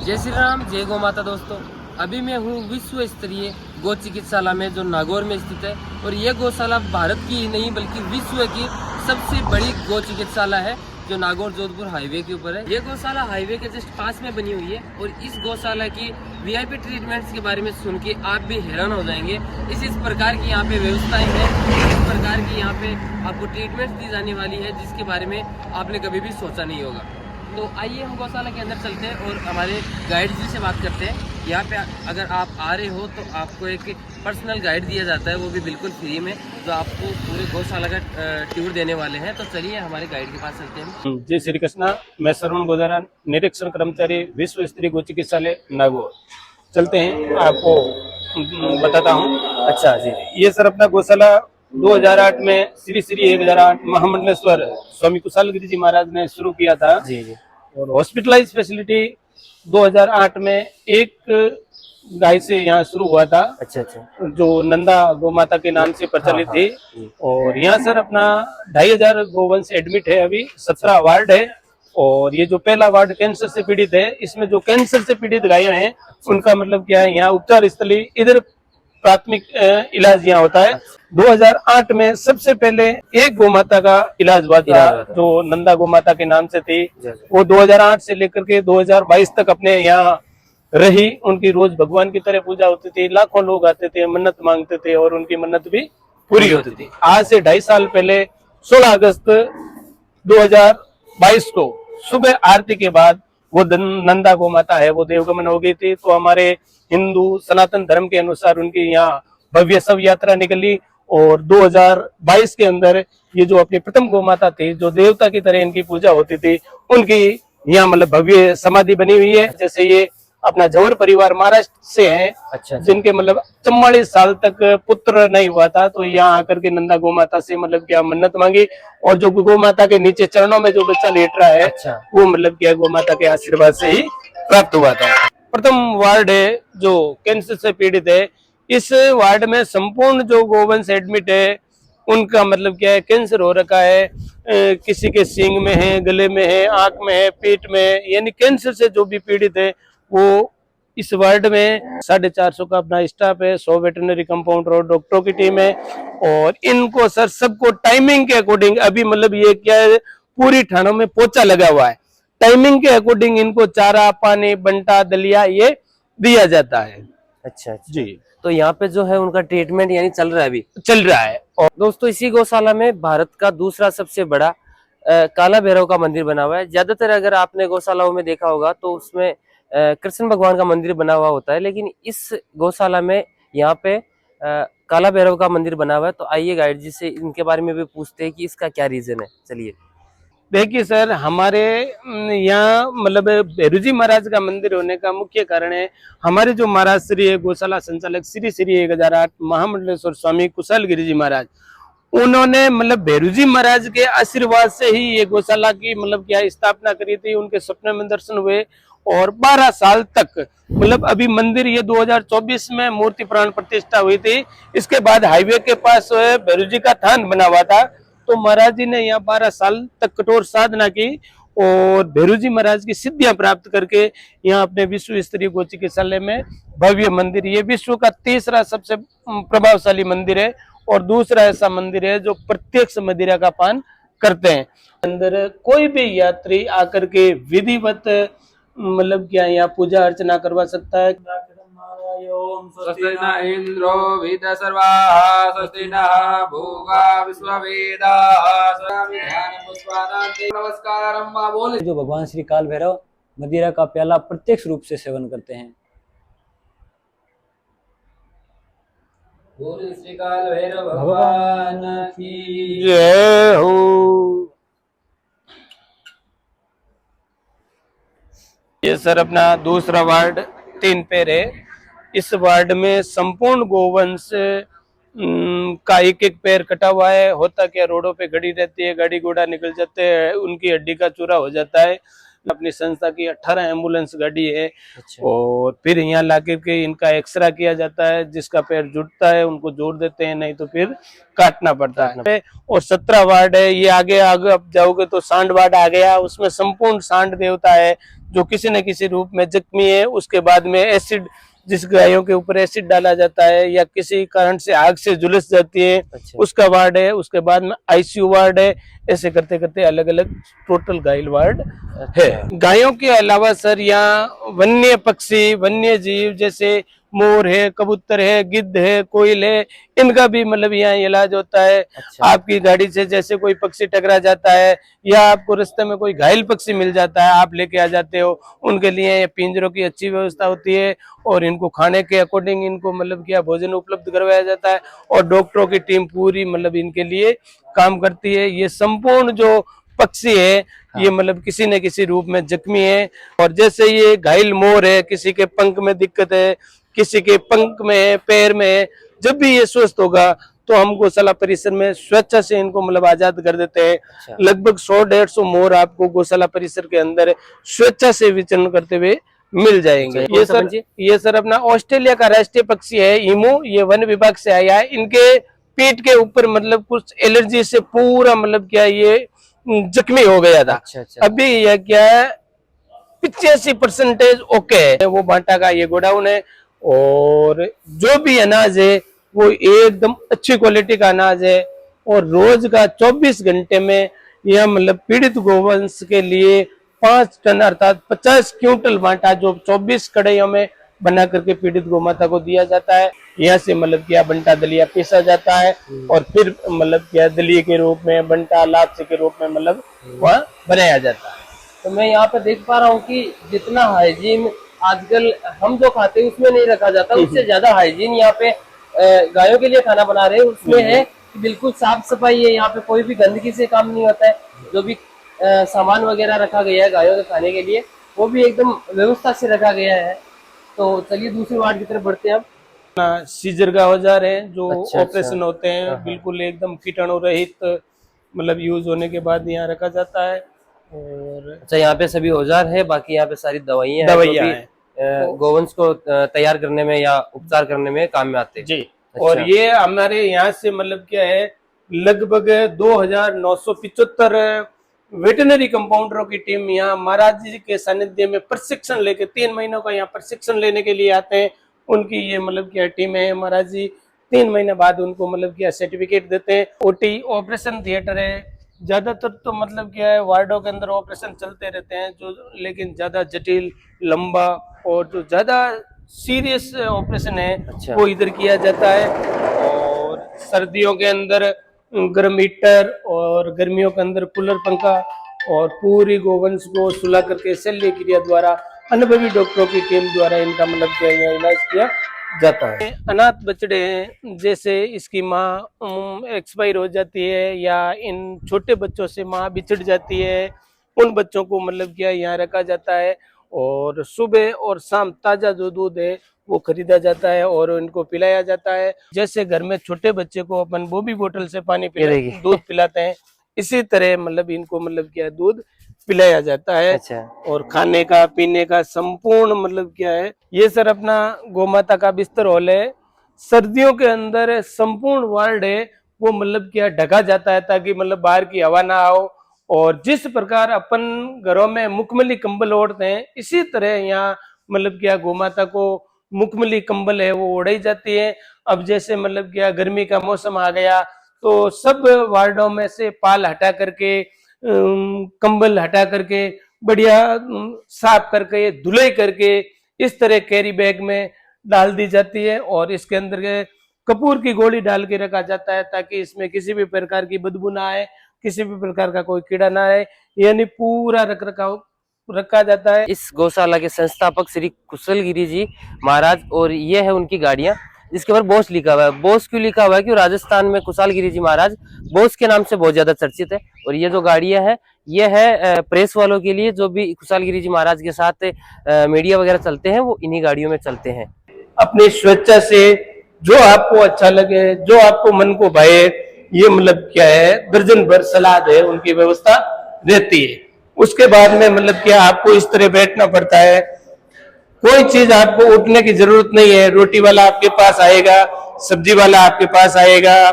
जय श्री राम, जय गौ माता। दोस्तों, अभी मैं हूँ विश्व स्तरीय गौ चिकित्सालय में जो नागौर में स्थित है। और ये गौशाला भारत की ही नहीं बल्कि विश्व की सबसे बड़ी गौ चिकित्सालय है जो नागौर जोधपुर हाईवे के ऊपर है। ये गौशाला हाईवे के जस्ट पास में बनी हुई है और इस गौशाला की वीआईपी ट्रीटमेंट्स के बारे में सुन के आप भी हैरान हो जाएंगे। इस प्रकार की यहाँ पे व्यवस्थाएं हैं, इस प्रकार की यहाँ पे आपको ट्रीटमेंट्स दी जाने वाली है जिसके बारे में आपने कभी भी सोचा नहीं होगा। तो आइए हम गौशाला के अंदर चलते हैं और हमारे गाइड जी से बात करते हैं। यहाँ पे अगर आप आ रहे हो तो आपको एक पर्सनल गाइड दिया जाता है, वो भी बिल्कुल फ्री में, जो आपको पूरे गौशाला का टूर देने वाले हैं। तो चलिए हमारे गाइड के पास चलते हैं। जय श्री कृष्णा, मैं श्रवण गोदारा, निरीक्षण कर्मचारी, विश्व स्तरीय गौ चिकित्सालय नागौर। चलते हैं, आपको बताता हूँ। अच्छा जी, ये सर अपना गौशाला 2008 में श्री श्री 1008 महामंडलेश्वर स्वामी कुशालगिरी जी महाराज ने शुरू किया था जी जी। और हॉस्पिटलाइज फैसिलिटी 2008 में एक गाय से यहाँ शुरू हुआ था। अच्छा अच्छा, जो नंदा गौ माता के नाम से प्रचलित थी। और यहाँ सर अपना 2500 गोवंश एडमिट है। अभी 17 वार्ड है और ये जो पहला वार्ड कैंसर से पीड़ित है, इसमें जो कैंसर से पीड़ित गायें हैं उनका मतलब क्या है, यहाँ उपचार स्थली इधर प्राथमिक इलाज यहाँ होता है। 2008 में सबसे पहले एक गौ माता का इलाज हुआ था जो नंदा गौ माता के नाम से थी। वो 2008 से लेकर के 2022 तक अपने यहाँ रही। उनकी रोज भगवान की तरह पूजा होती थी, लाखों लोग आते थे, मन्नत मांगते थे और उनकी मन्नत भी पूरी होती थी। आज से 2.5 साल पहले 16 अगस्त 2022 को सुबह आरती के बाद वो नंदा गौ माता है वो देवगमन हो गई थी। तो हमारे हिंदू सनातन धर्म के अनुसार उनकी यहाँ भव्य शव यात्रा निकली और 2022 के अंदर ये जो अपनी प्रथम गौ माता थी, जो देवता की तरह इनकी पूजा होती थी, उनकी यहाँ मतलब भव्य समाधि बनी हुई है। जैसे ये अपना जवर परिवार महाराष्ट्र से है। अच्छा, जिनके मतलब 44 साल तक पुत्र नहीं हुआ था, तो यहाँ आकर के नंदा गौ माता से मतलब क्या मन्नत मांगी और जो गौ माता के नीचे चरणों में जो बच्चा लेट रहा है, अच्छा, वो मतलब क्या गौ माता के आशीर्वाद से ही प्राप्त हुआ था। प्रथम वार्ड है जो कैंसर से पीड़ित है। इस वार्ड में संपूर्ण जो गोवंश एडमिट है उनका मतलब क्या है, कैंसर हो रखा है। किसी के सींग में है, गले में है, आंख में है, पेट में है, यानी कैंसर से जो भी पीड़ित है वो इस वार्ड में 450 का अपना स्टाफ है। 100 वेटरनरी कंपाउंडर और डॉक्टरों की टीम है। और इनको सर सबको टाइमिंग के अकॉर्डिंग, अभी मतलब ये क्या है, पूरी थानों में पोचा लगा हुआ है, टाइमिंग के अकॉर्डिंग इनको चारा, पानी, बंटा, दलिया ये दिया जाता है। अच्छा अच्छा जी, तो यहाँ पे जो है उनका ट्रीटमेंट यानी चल रहा है अभी। चल रहा है। और दोस्तों, इसी गौशाला में भारत का दूसरा सबसे बड़ा काला भैरव का मंदिर बना हुआ है। ज्यादातर अगर आपने गौशालाओं में देखा होगा तो उसमें कृष्ण भगवान का मंदिर बना हुआ होता है, लेकिन इस गौशाला में यहाँ पे काला भैरव का मंदिर बना हुआ है। तो आइए गाइड जी से इनके बारे में भी पूछते हैं कि इसका क्या रीजन है। चलिए। देखिए सर, हमारे यहाँ मतलब भैरू जी महाराज का मंदिर होने का मुख्य कारण है हमारे जो महाराज श्री गौशाला संचालक श्री श्री 1008 महामंडलेश्वर स्वामी कुशालगिरी जी महाराज, उन्होंने मतलब भैरू जी महाराज के आशीर्वाद से ही ये गौशाला की मतलब क्या स्थापना करी थी। उनके सपने में दर्शन हुए और 12 साल तक मतलब अभी मंदिर ये 2024 में मूर्ति प्राण प्रतिष्ठा हुई थी। इसके बाद हाईवे के पास भैरू जी का थान बना हुआ था। तो महाराज जी ने यहाँ 12 साल तक कठोर साधना की और भैरू जी महाराज की सिद्धियां प्राप्त करके यहाँ अपने विश्व स्तरीय गौ चिकित्सालय में भव्य मंदिर, ये विश्व का तीसरा सबसे प्रभावशाली मंदिर है और दूसरा ऐसा मंदिर है जो प्रत्यक्ष मदिरा का पान करते हैं। अंदर कोई भी यात्री आकर के विधिवत मतलब क्या यहाँ पूजा अर्चना करवा सकता है। स्वस्ति न इंद्रो वेद सर्वाः स्वस्ति नः भोगा विश्ववेदाः स्वामी ध्यान पुष्पानांते नमस्कारम मां बोले। जो भगवान श्री काल भैरव मदिरा का प्याला प्रत्यक्ष रूप से सेवन करते हैं। बोले श्री काल भैरव भगवान की जय हो। ये सर अपना दूसरा वार्ड 3 पैर है। इस वार्ड में संपूर्ण गोवंश का एक एक पैर कटा हुआ है। होता क्या, रोडों पे खड़ी रहती है, गाड़ी घोड़ा निकल जाते हैं, उनकी हड्डी का चूरा हो जाता है। अपनी संस्था की 18 एम्बुलेंस गाड़ी है। अच्छा। और फिर यहाँ ला के इनका एक्सरा किया जाता है, जिसका पैर जुटता है उनको जोड़ देते हैं, नहीं तो फिर काटना पड़ता है। और 17 वार्ड है। ये आगे आगे आप जाओगे तो सांड वार्ड आ गया, उसमें संपूर्ण सांड देवता है जो किसी न किसी रूप में जख्मी है। उसके बाद में एसिड, जिस गायों के ऊपर एसिड डाला जाता है या किसी कारण से आग से झुलस जाती है, अच्छा। उसका वार्ड है। उसके बाद में आईसीयू वार्ड है। ऐसे करते करते अलग अलग टोटल घायल वार्ड है। गायों के अलावा सर यहाँ वन्य पक्षी, वन्य जीव जैसे मोर है, कबूतर है, गिद्ध है, कोयल है, इनका भी मतलब यहाँ इलाज होता है। अच्छा। आपकी गाड़ी से जैसे कोई पक्षी टकरा जाता है या आपको रास्ते में कोई घायल पक्षी मिल जाता है, आप लेके आ जाते हो, उनके लिए पिंजरों की अच्छी व्यवस्था होती है और इनको खाने के अकॉर्डिंग इनको मतलब क्या भोजन उपलब्ध करवाया जाता है और डॉक्टरों की टीम पूरी मतलब इनके लिए काम करती है। ये संपूर्ण जो पक्षी है ये मतलब किसी न किसी रूप में जख्मी है। और जैसे ये घायल मोर है, किसी के पंख में दिक्कत है, किसी के पंख में है, पैर में है, जब भी ये स्वस्थ होगा तो हम गौशाला परिसर में स्वेच्छा से इनको मतलब आजाद कर देते हैं। अच्छा। लगभग 100-150 मोर आपको गौशाला परिसर के अंदर स्वेच्छा से विचरण करते हुए मिल जाएंगे। अच्छा, ये सर अपना ऑस्ट्रेलिया का राष्ट्रीय पक्षी है ईमू। ये वन विभाग से आया है। इनके पीठ के ऊपर मतलब कुछ एलर्जी से पूरा मतलब क्या ये जख्मी हो गया था। अच्छा, अच्छा। अभी यह क्या है 85% ओके है। वो बांटा का ये गोडाउन है और जो भी अनाज है वो एकदम अच्छी क्वालिटी का अनाज है और रोज का 24 घंटे में यह मतलब पीड़ित गोवंश के लिए 5 टन अर्थात 50 क्विंटल बांटा जो 24 कड़ाइयों में बना करके पीड़ित गोमाता को दिया जाता है। यहाँ से मतलब क्या बंटा दलिया पीसा जाता है और फिर मतलब क्या दलिए के रूप में बंटा लापसी के रूप में मतलब वहाँ बनाया जाता है। तो मैं यहाँ पे देख पा रहा हूँ कि जितना हाइजीन आजकल हम जो खाते हैं उसमें नहीं रखा जाता, उससे ज्यादा हाइजीन यहाँ पे गायों के लिए खाना बना रहे हैं उसमें है कि बिल्कुल साफ सफाई है। यहाँ पे कोई भी गंदगी से काम नहीं होता है। जो भी सामान वगैरह रखा गया है गायों के खाने के लिए वो भी एकदम व्यवस्था से रखा गया है। तो चलिए दूसरी वार्ड की तरफ बढ़ते हैं हम। सीजर का औजार है जो अच्छा, ऑपरेशन होते हैं बिल्कुल एकदम कीटाणु रहित मतलब यूज होने के बाद यहाँ रखा जाता है। और अच्छा, यहाँ पे सभी औजार है, बाकी यहाँ पे सारी दवाइयाँ हैं गोवंश को तैयार करने में या उपचार करने में काम में आते हैं जी। अच्छा। और ये हमारे यहाँ से मतलब क्या है लगभग 2975 वेटनरी कंपाउंडरों की टीम यहाँ महाराज जी के सानिध्य में प्रशिक्षण लेके 3 महीनों का यहाँ प्रशिक्षण लेने के लिए आते हैं। उनकी ये मतलब क्या टीम है, महाराज जी 3 महीने बाद उनको मतलब क्या सर्टिफिकेट देते हैं। ओटी ऑपरेशन थिएटर है। ज्यादातर तो मतलब क्या है वार्डों के अंदर ऑपरेशन चलते रहते हैं जो, लेकिन ज्यादा जटिल लंबा और जो ज्यादा सीरियस ऑपरेशन है अच्छा। वो इधर किया जाता है। और सर्दियों के अंदर गर्म हीटर और गर्मियों के अंदर कूलर पंखा और पूरी गोवंश को सुला करके शल्य क्रिया द्वारा अनुभवी डॉक्टरों की टीम द्वारा इनका मतलब क्या इलाज किया जाता है। अनाथ बछड़े हैं, जैसे इसकी माँ एक्सपायर हो जाती है या इन छोटे बच्चों से माँ बिछड़ जाती है, उन बच्चों को मतलब क्या यहाँ रखा जाता है और सुबह और शाम ताजा जो दूध है वो खरीदा जाता है और इनको पिलाया जाता है। जैसे घर में छोटे बच्चे को अपन बोबी बोतल से पानी दूध पिलाते हैं, इसी तरह मतलब इनको मतलब क्या दूध पिलाया जाता है। अच्छा। और खाने का पीने का संपूर्ण मतलब क्या है ये सर अपना गोमाता का बिस्तर हॉल है। सर्दियों के अंदर संपूर्ण वार्ड है वो मतलब क्या ढका जाता है ताकि मतलब बाहर की हवा ना आओ। और जिस प्रकार अपन घरों में मुकमली कंबल ओढ़ते हैं इसी तरह यहाँ मतलब क्या गोमाता को मुकमली कंबल है वो ओढ़ाई जाती है। अब जैसे मतलब क्या गर्मी का मौसम आ गया तो सब वार्डों में से पाल हटा करके कंबल हटा करके बढ़िया साफ करके धुलाई करके इस तरह कैरी बैग में डाल दी जाती है और इसके अंदर कपूर की गोली डाल के रखा जाता है ताकि इसमें किसी भी प्रकार की बदबू ना आए, किसी भी प्रकार का कोई कीड़ा ना आए, यानी पूरा रख रखाव रखा जाता है। इस गौशाला के संस्थापक श्री कुशल गिरी जी महाराज और ये है उनकी गाड़ियां जिसके ऊपर बोस लिखा हुआ है। बोस क्यों लिखा हुआ है कि राजस्थान में कुशल गिरी जी महाराज बोस के नाम से बहुत ज्यादा चर्चित है। और ये जो गाड़ियां है ये है प्रेस वालों के लिए, जो भी कुशल गिरी जी महाराज के साथ मीडिया वगैरह चलते हैं वो इन्हीं गाड़ियों में चलते हैं। अपनी स्वेच्छा से जो आपको अच्छा लगे, जो आपको मन को भाए, ये मतलब क्या है दर्जन भर सलाद है उनकी व्यवस्था रहती है। उसके बाद में मतलब कि आपको इस तरह बैठना पड़ता है। कोई चीज आपको उठने की जरूरत नहीं है। रोटी वाला आपके पास आएगा, सब्जी वाला आपके पास आएगा,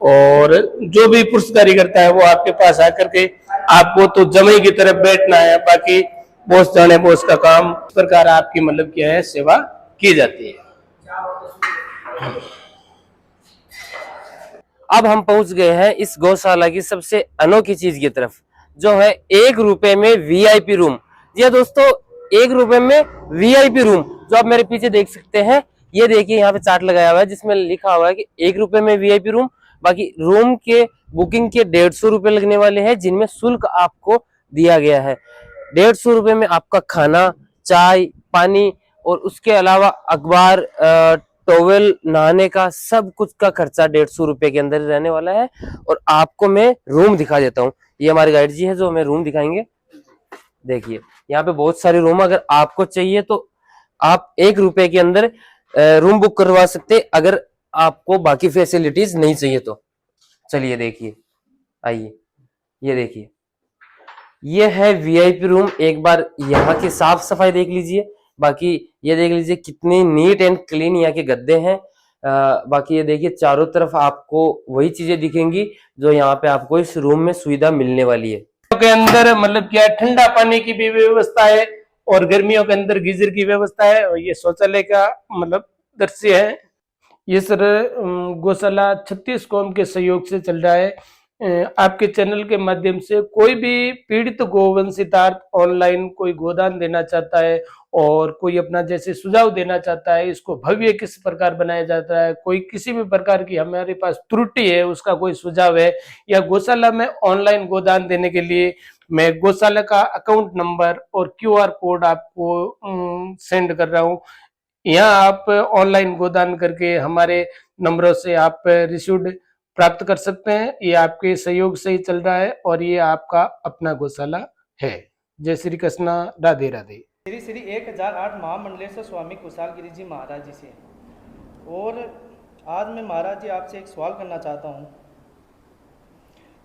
और जो भी पुरुषकारी करता है वो आपके पास आकर के आपको तो जमाई की तरफ बैठना है। बाकी बॉस जाने बॉस का काम। इस प्रकार आपकी मतलब क्या है सेवा की जाती है। अब हम पहुंच गए हैं इस गौशाला की सबसे अनोखी चीज की तरफ, जो है 1 रुपए में वीआईपी रूम। जी हाँ दोस्तों, 1 रुपए में वीआईपी रूम, जो आप मेरे पीछे देख सकते हैं। ये देखिए यहाँ पे चार्ट लगाया हुआ है जिसमें लिखा हुआ है कि 1 रुपए में वीआईपी रूम। बाकी रूम के बुकिंग के 150 रुपए लगने वाले हैं, जिनमें शुल्क आपको दिया गया है। 150 रुपए में आपका खाना, चाय, पानी और उसके अलावा अखबार, टॉवेल, नहाने का सब कुछ का खर्चा 150 रुपए के अंदर रहने वाला है। और आपको मैं रूम दिखा देता हूँ। ये हमारे गाइड जी है जो हमें रूम दिखाएंगे। देखिए यहाँ पे बहुत सारे रूम, अगर आपको चाहिए तो आप 1 रुपए के अंदर रूम बुक करवा सकते, अगर आपको बाकी फैसिलिटीज नहीं चाहिए तो। चलिए देखिए, आइए, ये देखिए, ये है वीआईपी रूम। एक बार यहाँ की साफ सफाई देख लीजिए। बाकी ये देख लीजिए कितनी नीट एंड क्लीन यहाँ के गद्दे हैं। बाकी ये देखिए चारों तरफ आपको वही चीजें दिखेंगी जो यहाँ पे आपको इस रूम में सुविधा मिलने वाली है। के अंदर मतलब क्या ठंडा पानी की भी व्यवस्था है, और गर्मियों के अंदर गीजर की व्यवस्था है। और ये शौचालय का मतलब दृश्य है। ये सर गौशाला 36 कौम के सहयोग से चल रहा है। आपके चैनल के माध्यम से कोई भी पीड़ित गोवंशितार्थ ऑनलाइन कोई गोदान देना चाहता है, और कोई अपना जैसे सुझाव देना चाहता है, इसको भव्य किस प्रकार बनाया जाता है, कोई किसी भी प्रकार की हमारे पास त्रुटि है उसका कोई सुझाव है, या गौशाला में ऑनलाइन गोदान देने के लिए मैं गौशाला का अकाउंट नंबर और क्यूआर कोड आपको सेंड कर रहा हूँ। यहाँ आप ऑनलाइन गोदान करके हमारे नंबरों से आप रिसीव्ड प्राप्त कर सकते हैं। ये आपके सहयोग से ही चल रहा है, और ये आपका अपना गौशाला है। जय श्री कृष्णा, राधे राधे। श्री श्री 1008 महामंडलेश्वर स्वामी कुशालगिरी जी महाराज जी से। और आज मैं महाराज जी आपसे एक सवाल करना चाहता हूँ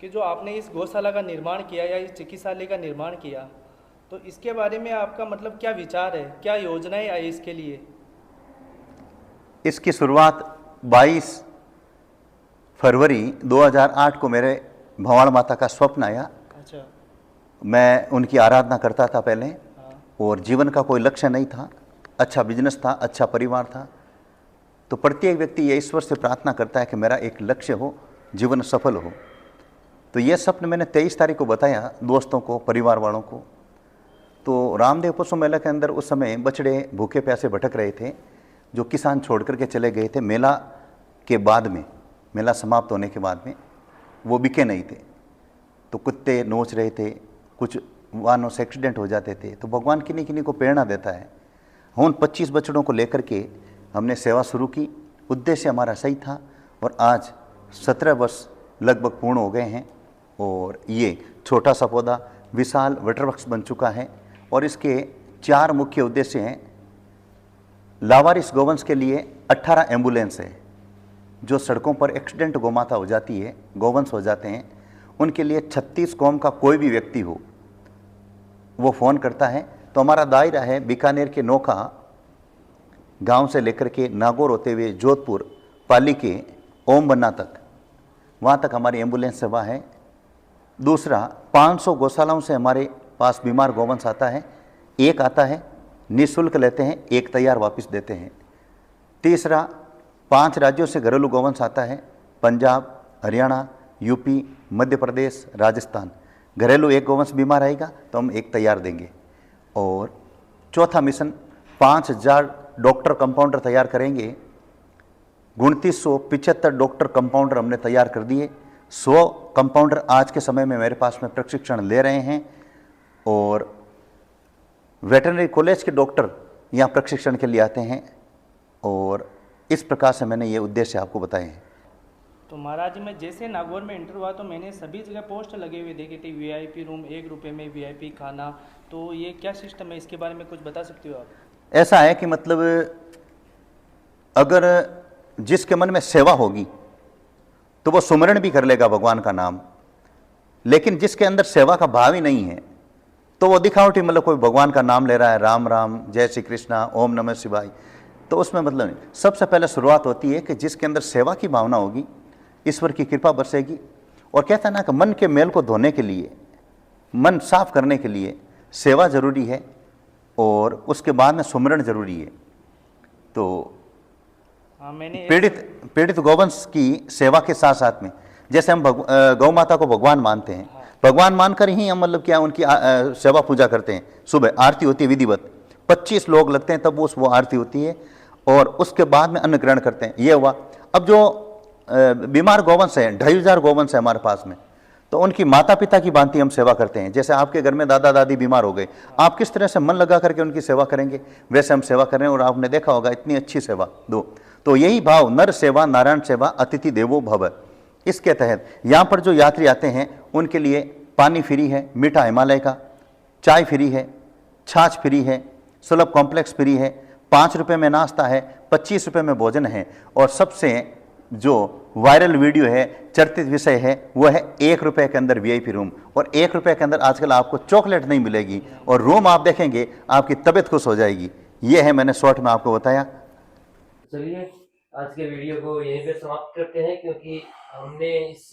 कि जो आपने इस गौशाला का निर्माण किया या इस चिकित्सालय का निर्माण किया, तो इसके बारे में आपका मतलब क्या विचार है, क्या योजनाएं आई इसके लिए? इसकी शुरुआत 22 फरवरी 2008 को मेरे भवाड़ माता का स्वप्न आया। अच्छा। मैं उनकी आराधना करता था पहले। और जीवन का कोई लक्ष्य नहीं था, अच्छा बिजनेस था, अच्छा परिवार था। तो प्रत्येक व्यक्ति ये ईश्वर से प्रार्थना करता है कि मेरा एक लक्ष्य हो, जीवन सफल हो। तो ये स्वप्न मैंने 23 तारीख को बताया दोस्तों को, परिवार वालों को। तो रामदेव पशु मेला के अंदर उस समय बछड़े भूखे प्यासे भटक रहे थे, जो किसान छोड़ करके चले गए थे। मेला के बाद में, मेला समाप्त होने के बाद में वो बिके नहीं थे, तो कुत्ते नोच रहे थे, कुछ वाहनों से एक्सीडेंट हो जाते थे। तो भगवान किन्हीं किन्हीं को प्रेरणा देता है। उन 25 बछड़ों को लेकर के हमने सेवा शुरू की। उद्देश्य हमारा सही था, और आज 17 वर्ष लगभग पूर्ण हो गए हैं, और ये छोटा सा पौधा विशाल वटवृक्ष बन चुका है। और इसके 4 मुख्य उद्देश्य हैं। लावारिस गौवंश के लिए 18 एम्बुलेंस है। जो सड़कों पर एक्सीडेंट गौमाता हो जाती है, गौवंश हो जाते हैं, उनके लिए 36 कौम का कोई भी व्यक्ति हो, वो फ़ोन करता है। तो हमारा दायरा है बीकानेर के नौका गांव से लेकर के नागौर होते हुए जोधपुर पाली के ओम बन्ना तक, वहाँ तक हमारी एम्बुलेंस सेवा है। दूसरा, 500 गौशालाओं से हमारे पास बीमार गौवंश आता है। एक आता है, निःशुल्क लेते हैं, एक तैयार वापस देते हैं। तीसरा, 5 राज्यों से घरेलू गौवंश आता है, पंजाब, हरियाणा, यूपी, मध्य प्रदेश, राजस्थान। घरेलू एक गौवंश बीमार आएगा तो हम एक तैयार देंगे। और चौथा मिशन, 5000 डॉक्टर कंपाउंडर तैयार करेंगे। 2975 डॉक्टर कंपाउंडर हमने तैयार कर दिए। 100 कंपाउंडर आज के समय में मेरे पास में प्रशिक्षण ले रहे हैं, और वेटरनरी कॉलेज के डॉक्टर यहाँ प्रशिक्षण के लिए आते हैं। और इस प्रकार से मैंने ये उद्देश्य आपको बताए हैं। तो महाराज जी, मैं जैसे नागौर में इंटर हुआ तो मैंने सभी जगह पोस्ट लगे हुए देखे थे, वीआईपी रूम, 1 रुपये में वीआईपी खाना। तो ये क्या सिस्टम है, इसके बारे में कुछ बता सकते हो आप? ऐसा है कि मतलब अगर जिसके मन में सेवा होगी तो वो सुमरण भी कर लेगा भगवान का नाम, लेकिन जिसके अंदर सेवा का भाव ही नहीं है तो वो दिखावटी मतलब कोई भगवान का नाम ले रहा है, राम राम, जय श्री कृष्णा, ओम नमः शिवाय, तो उसमें मतलब नहीं। सबसे पहले शुरुआत होती है कि जिसके अंदर सेवा की भावना होगी, ईश्वर की कृपा बरसेगी। और कहता है ना कि मन के मैल को धोने के लिए, मन साफ करने के लिए सेवा जरूरी है और उसके बाद में सुमरण जरूरी है। तो हाँ, मैंने पीड़ित गौवंश की सेवा के साथ साथ में, जैसे हम गौ माता को भगवान मानते हैं, भगवान मानकर ही हम मतलब क्या उनकी सेवा पूजा करते हैं। सुबह आरती होती है विधिवत, 25 लोग लगते हैं तब वो आरती होती है, और उसके बाद में अन्न ग्रहण करते हैं। ये हुआ। अब जो बीमार गौवंश है, 2500 गौवंश है हमारे पास में, तो उनकी माता पिता की भांति हम सेवा करते हैं। जैसे आपके घर में दादा दादी बीमार हो गए, आप किस तरह से मन लगा करके उनकी सेवा करेंगे, वैसे हम सेवा कर रहे हैं। और आपने देखा होगा इतनी अच्छी सेवा दो। तो यही भाव, नर सेवा नारायण सेवा अतिथि देवो भव, इसके तहत यहाँ पर जो यात्री आते हैं उनके लिए पानी फ्री है, मीठा हिमालय का, चाय फ्री है, छाछ फ्री है, सुलभ कॉम्प्लेक्स फ्री है, 5 रुपये में नाश्ता है, 25 रुपये में भोजन है। और सबसे जो वायरल वीडियो है, चर्चित विषय है, वो है 1 रुपये के अंदर वीआईपी रूम। और 1 रुपये के अंदर आजकल आपको चॉकलेट नहीं मिलेगी, और रूम आप देखेंगे आपकी तबीयत खुश हो जाएगी। ये है, मैंने शॉर्ट में आपको बताया। चलिए आज के वीडियो को यहीं पे समाप्त करते हैं, क्योंकि हमने इस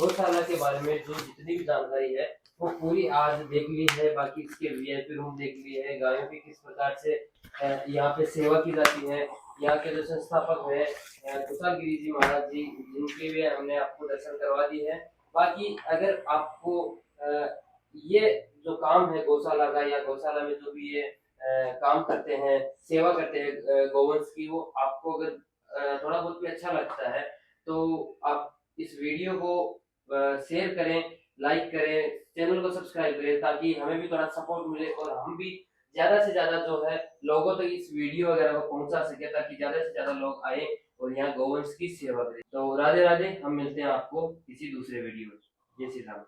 गौशाला के बारे में जो जितनी भी जानकारी है वो पूरी आज देख ली है। बाकी इसके वीआईपी रूम देख लिए है, गायों की किस प्रकार से यहाँ पे सेवा की जाती है, यहाँ के जो संस्थापक है कुशाल गिरी जी महाराज जी, जिनके भी हमने आपको दर्शन करवा दी है। बाकी अगर आपको ये जो काम है गौशाला का, या गौशाला में जो भी ये काम करते हैं, सेवा करते हैं गौवंश की, वो आपको अगर थोड़ा बहुत भी अच्छा लगता है तो आप इस वीडियो को शेयर करें, लाइक करें, चैनल को सब्सक्राइब करें, ताकि हमें भी थोड़ा सपोर्ट मिले और हम भी ज्यादा से ज्यादा जो है लोगों तक इस वीडियो वगैरह को पहुंचा सके, ताकि ज्यादा से ज्यादा लोग आए और यहाँ गौवंश की सेवा करें। तो राधे राधे, हम मिलते हैं आपको किसी दूसरे वीडियो में। जय श्री राम।